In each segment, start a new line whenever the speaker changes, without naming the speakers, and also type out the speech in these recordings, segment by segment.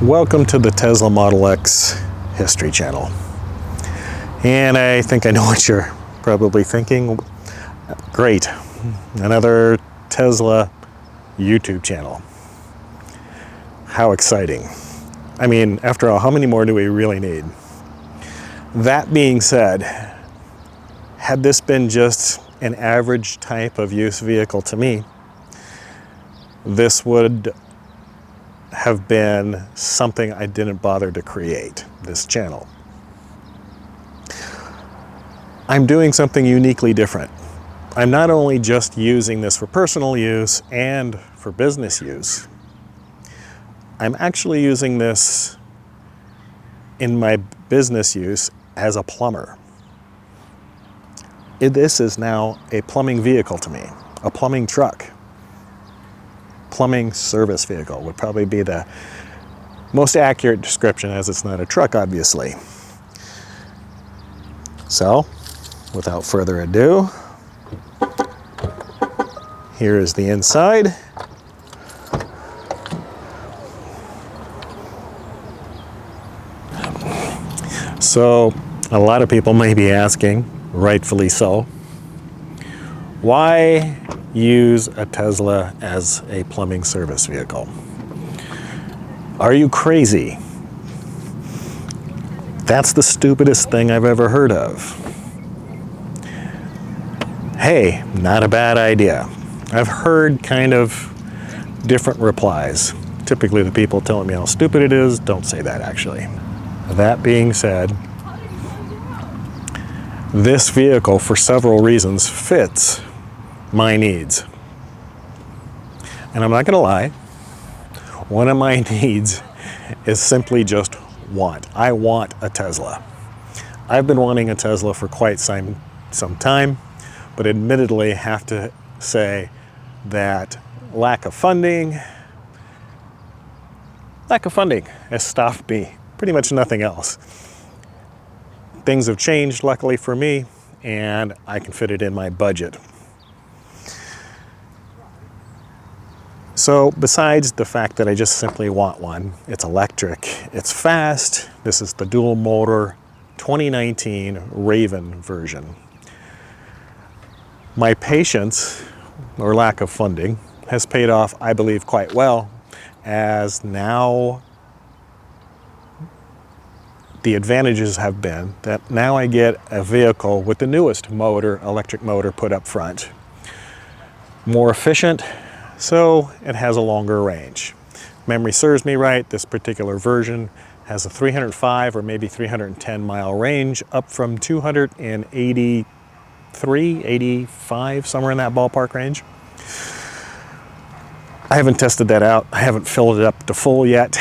Welcome to the Tesla Model X History Channel. And I think I know what you're probably thinking. Great, another Tesla YouTube channel. How exciting. I mean, after all, how many more do we really need? That being said, had this been just an average type of use vehicle to me, this would have been something I didn't bother to create, this channel. I'm doing something uniquely different. I'm not only just using this for personal use and for business use, I'm actually using this in my business use as a plumber. This is now a plumbing vehicle to me, a plumbing truck. Plumbing service vehicle would probably be the most accurate description, as it's not a truck, obviously. So, without further ado, here is the inside. So, a lot of people may be asking, rightfully so, why use a Tesla as a plumbing service vehicle? Are you crazy? That's the stupidest thing I've ever heard of. Hey, not a bad idea. I've heard kind of different replies. Typically the people telling me how stupid it is don't say that, actually. That being said, this vehicle, for several reasons, fits my needs. And I'm not gonna lie, one of my needs is simply just want. I want a Tesla. I've been wanting a Tesla for quite some time, but admittedly have to say that lack of funding has stopped me. Pretty much nothing else. Things have changed, luckily for me, and I can fit it in my budget. So besides the fact that I just simply want one, it's electric, it's fast. This is the dual motor 2019 Raven version. My patience, or lack of funding, has paid off, I believe, quite well, as now the advantages have been that now I get a vehicle with the newest motor, electric motor put up front. More efficient, so it has a longer range. Memory serves me right, this particular version has a 305 or maybe 310 mile range, up from 283, 85, somewhere in that ballpark range. I haven't tested that out. I haven't filled it up to full yet.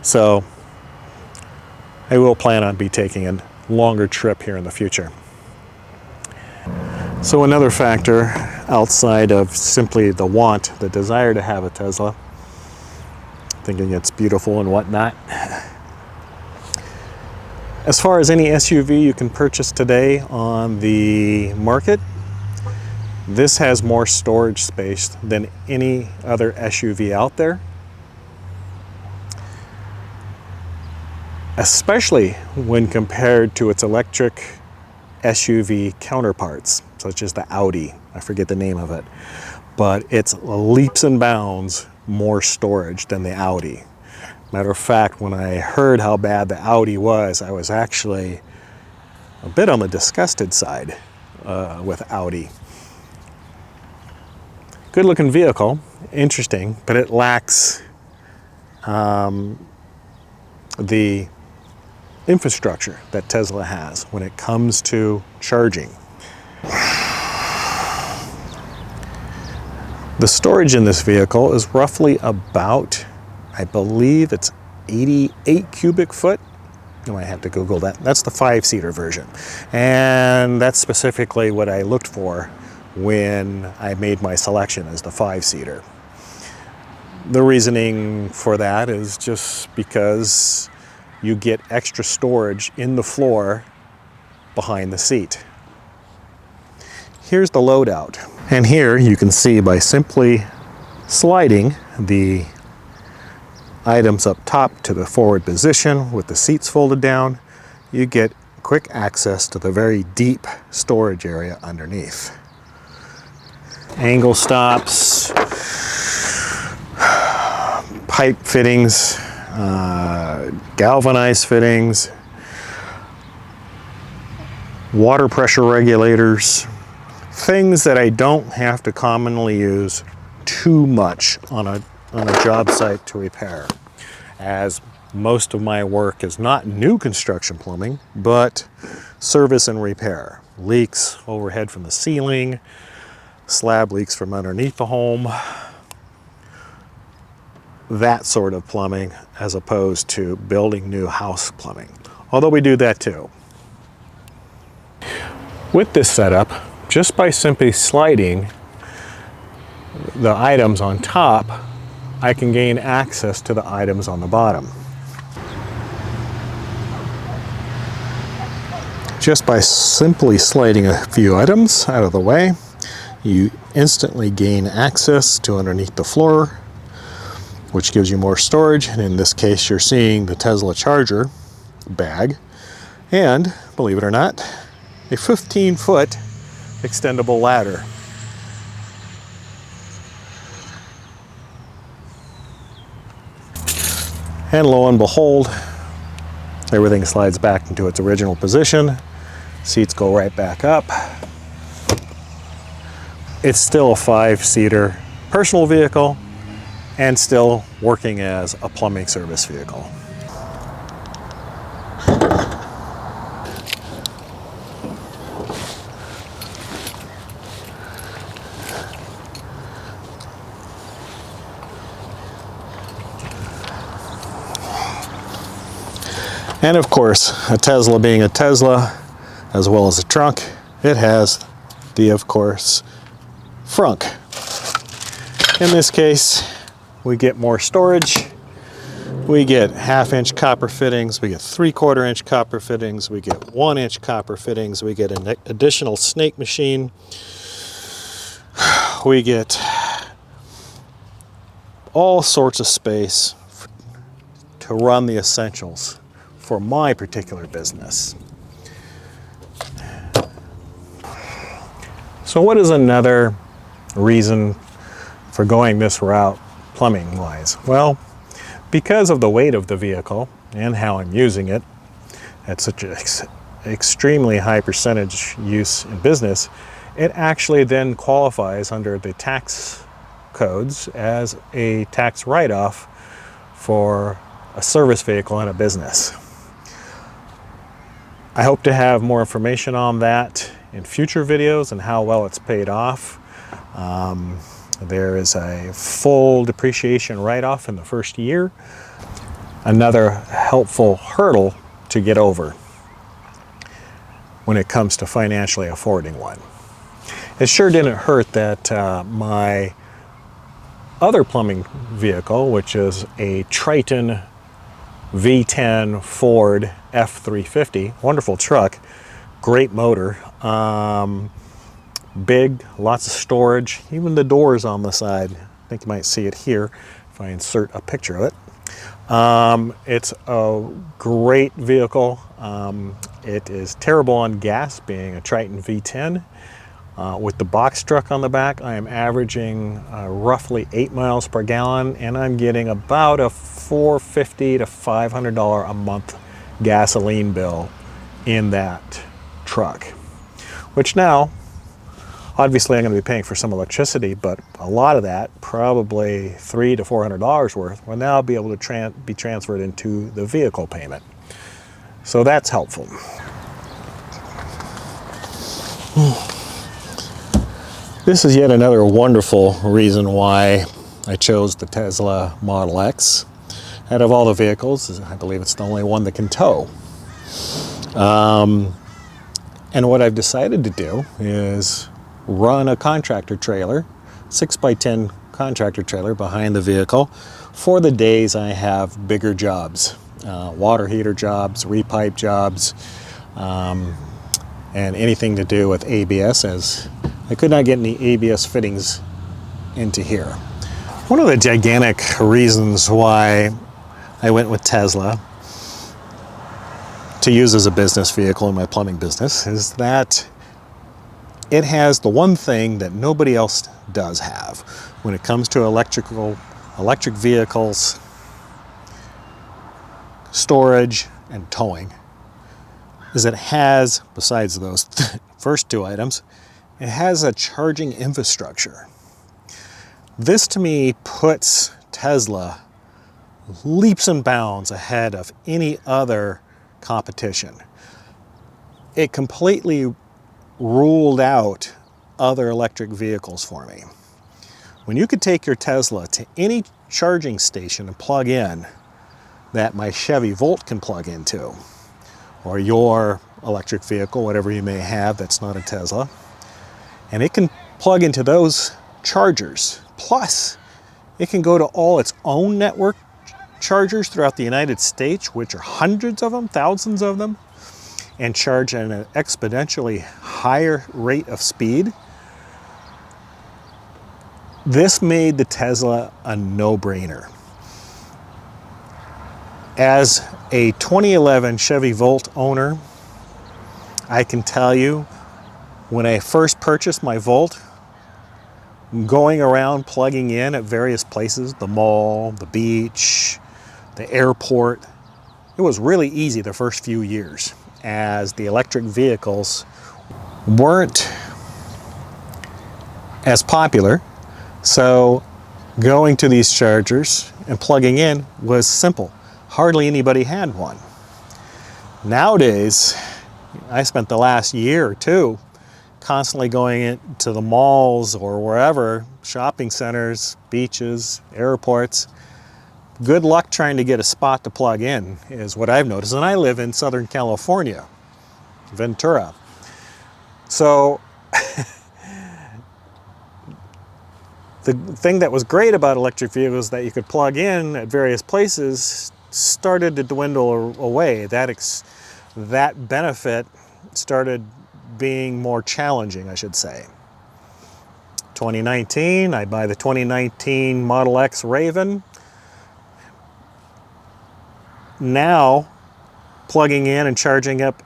So I will plan on taking a longer trip here in the future. So another factor outside of simply the want, the desire to have a Tesla, thinking it's beautiful and whatnot. As far as any SUV you can purchase today on the market, this has more storage space than any other SUV out there. Especially when compared to its electric SUV counterparts, such as the Audi. I forget the name of it, but it's leaps and bounds more storage than the Audi. Matter of fact, when I heard how bad the Audi was, I was actually a bit on the disgusted side with Audi. Good looking vehicle, interesting, but it lacks the infrastructure that Tesla has when it comes to charging. The storage in this vehicle is roughly about, I believe it's 88 cubic foot. I might have to Google that. That's the 5-seater version. And that's specifically what I looked for when I made my selection as the 5-seater. The reasoning for that is just because you get extra storage in the floor behind the seat. Here's the loadout. And here you can see by simply sliding the items up top to the forward position with the seats folded down, you get quick access to the very deep storage area underneath. Angle stops, pipe fittings, galvanized fittings, water pressure regulators, things that I don't have to commonly use too much on a job site to repair, as most of my work is not new construction plumbing, but service and repair. Leaks overhead from the ceiling, slab leaks from underneath the home, that sort of plumbing, as opposed to building new house plumbing, although we do that too. With this setup, just by simply sliding the items on top, I can gain access to the items on the bottom. Just by simply sliding a few items out of the way, you instantly gain access to underneath the floor, which gives you more storage. And in this case, you're seeing the Tesla charger bag and, believe it or not, a 15-foot extendable ladder. And lo and behold, everything slides back into its original position. Seats go right back up. It's still a 5-seater personal vehicle and still working as a plumbing service vehicle. And of course, a Tesla being a Tesla, as well as a trunk, it has the, of course, frunk. In this case, we get more storage. We get 1/2-inch copper fittings, we get 3/4-inch copper fittings, we get 1-inch copper fittings, we get an additional snake machine, we get all sorts of space to run the essentials for my particular business. So what is another reason for going this route plumbing wise? Well, because of the weight of the vehicle and how I'm using it at such an extremely high percentage use in business, it actually then qualifies under the tax codes as a tax write-off for a service vehicle in a business. I hope to have more information on that in future videos and how well it's paid off. There is a full depreciation write-off in the first year. Another helpful hurdle to get over when it comes to financially affording one. It sure didn't hurt that my other plumbing vehicle, which is a Triton V10 Ford F350, wonderful truck, great motor, big, lots of storage, even the doors on the side. I think you might see it here if I insert a picture of it. It's a great vehicle. It is terrible on gas, being a Triton V10. With the box truck on the back, I am averaging roughly 8 miles per gallon, and I'm getting about a $450 to $500 a month gasoline bill in that truck. Which now, obviously I'm going to be paying for some electricity, but a lot of that, probably $300 to $400 worth, will now be able to be transferred into the vehicle payment. So that's helpful. This is yet another wonderful reason why I chose the Tesla Model X. Out of all the vehicles, I believe it's the only one that can tow. And what I've decided to do is run a contractor trailer, 6x10 contractor trailer behind the vehicle for the days I have bigger jobs, water heater jobs, repipe jobs, and anything to do with ABS, as I could not get any ABS fittings into here. One of the gigantic reasons why I went with Tesla to use as a business vehicle in my plumbing business is that it has the one thing that nobody else does have when it comes to electric vehicles, storage, and towing, is it has, besides those first two items, it has a charging infrastructure. This to me puts Tesla leaps and bounds ahead of any other competition. It completely ruled out other electric vehicles for me. When you could take your Tesla to any charging station and plug in that my Chevy Volt can plug into, or your electric vehicle, whatever you may have that's not a Tesla, and it can plug into those chargers. Plus, it can go to all its own network chargers throughout the United States, which are hundreds of them, thousands of them, and charge at an exponentially higher rate of speed. This made the Tesla a no-brainer. As a 2011 Chevy Volt owner, I can tell you, when I first purchased my Volt, going around plugging in at various places, the mall, the beach, the airport, it was really easy the first few years, as the electric vehicles weren't as popular. So going to these chargers and plugging in was simple. Hardly anybody had one. Nowadays, I spent the last year or two constantly going into the malls or wherever, shopping centers, beaches, airports. Good luck trying to get a spot to plug in is what I've noticed. And I live in Southern California, Ventura. So the thing that was great about electric vehicles that you could plug in at various places started to dwindle away. That benefit started being more challenging, I should say. 2019, I buy the 2019 Model X Raven. Now, plugging in and charging up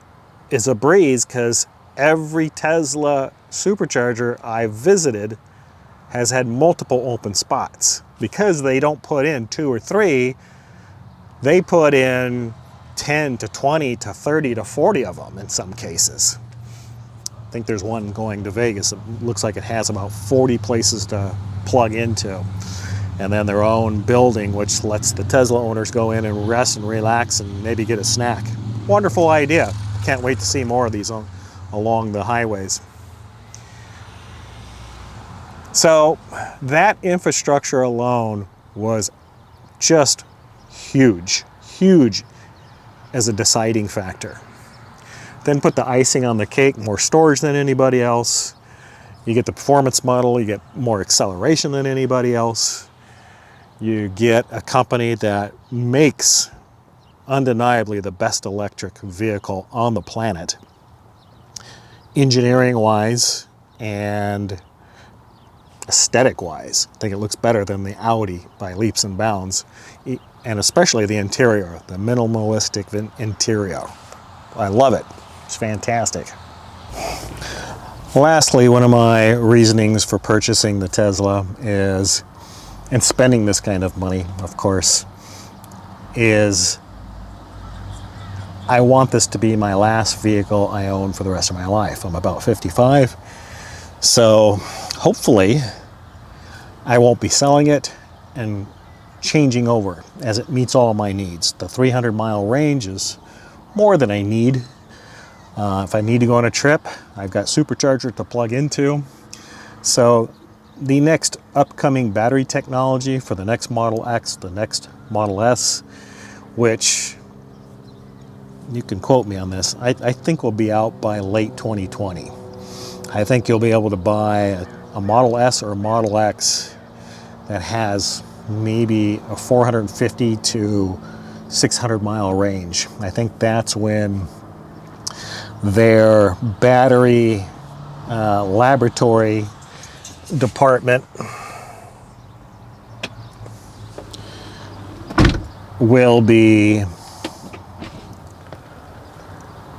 is a breeze because every Tesla supercharger I've visited has had multiple open spots. Because they don't put in 2 or 3, they put in 10 to 20 to 30 to 40 of them in some cases. I think there's one going to Vegas. It looks like it has about 40 places to plug into. And then their own building, which lets the Tesla owners go in and rest and relax and maybe get a snack. Wonderful idea. Can't wait to see more of these along the highways. So that infrastructure alone was just huge as a deciding factor. Then put the icing on the cake, more storage than anybody else. You get the performance model, you get more acceleration than anybody else. You get a company that makes undeniably the best electric vehicle on the planet, engineering-wise and aesthetic-wise. I think it looks better than the Audi by leaps and bounds, and especially the interior, the minimalistic interior. I love it. It's fantastic. Lastly, one of my reasonings for purchasing the Tesla is, and spending this kind of money, of course, is I want this to be my last vehicle I own for the rest of my life. I'm about 55, so hopefully I won't be selling it and changing over as it meets all my needs. The 300-mile range is more than I need. If I need to go on a trip, I've got supercharger to plug into. So the next upcoming battery technology for the next Model X, the next Model S, which you can quote me on this, I think will be out by late 2020. I think you'll be able to buy a Model S or a Model X that has maybe a 450 to 600 mile range. I think that's when their battery laboratory department will be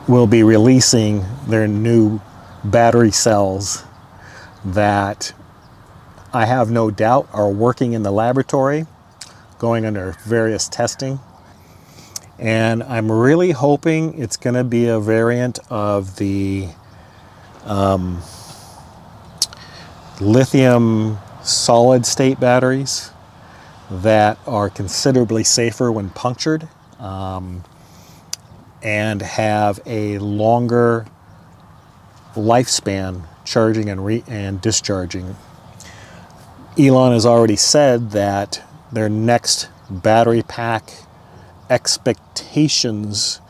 releasing their new battery cells that I have no doubt are working in the laboratory, going under various testing. And I'm really hoping it's going to be a variant of the lithium solid state batteries that are considerably safer when punctured, and have a longer lifespan charging and discharging. Elon has already said that their next battery pack expectations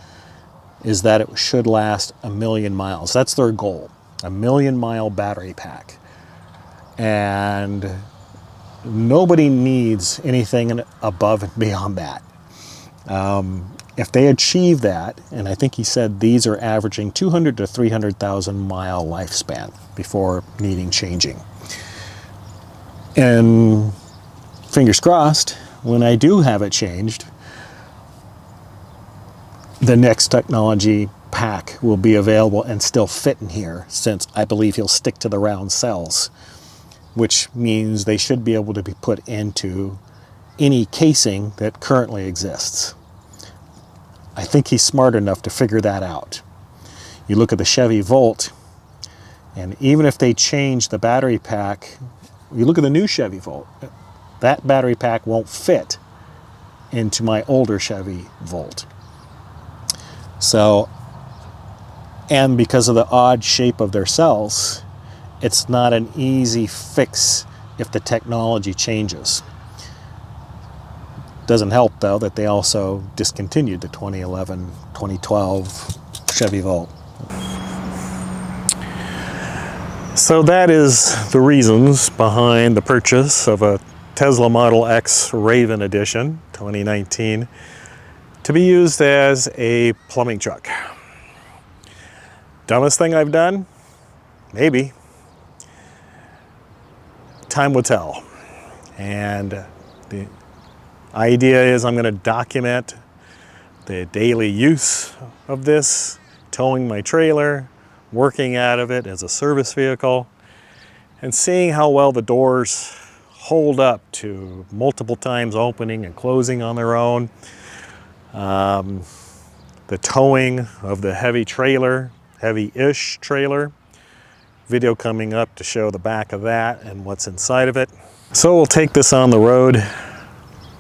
is that it should last 1,000,000 miles. That's their goal, 1,000,000-mile battery pack. And nobody needs anything above and beyond that. If they achieve that, and I think he said these are averaging 200 to 300,000 mile lifespan before needing changing. And fingers crossed, when I do have it changed, the next technology pack will be available and still fit in here, since I believe he'll stick to the round cells, which means they should be able to be put into any casing that currently exists. I think he's smart enough to figure that out. You look at the Chevy Volt, and even if they change the battery pack, you look at the new Chevy Volt, that battery pack won't fit into my older Chevy Volt. So, and because of the odd shape of their cells, it's not an easy fix if the technology changes. Doesn't help, though, that they also discontinued the 2011, 2012 Chevy Volt. So that is the reasons behind the purchase of a Tesla Model X Raven Edition 2019 to be used as a plumbing truck. Dumbest thing I've done? Maybe. Time will tell. And the idea is I'm going to document the daily use of this, towing my trailer, working out of it as a service vehicle, and seeing how well the doors hold up to multiple times opening and closing on their own. The towing of the heavy-ish trailer. Video coming up to show the back of that and what's inside of it. So we'll take this on the road,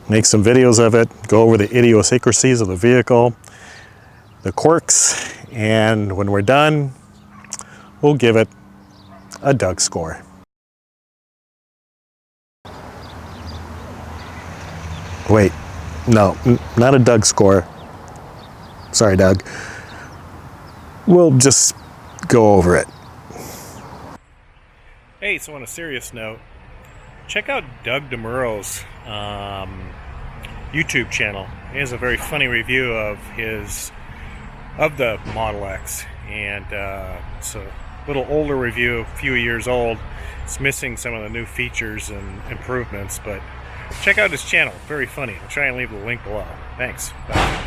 make some videos of it, go over the idiosyncrasies of the vehicle, the quirks, and when we're done, we'll give it a Doug score. Wait, no, not a Doug score. Sorry, Doug. We'll just go over it. Hey, so on a serious note, check out Doug DeMuro's YouTube channel. He has a very funny review of the Model X, and it's a little older review, a few years old. It's missing some of the new features and improvements, but check out his channel. Very funny. I'll try and leave the link below. Thanks. Bye.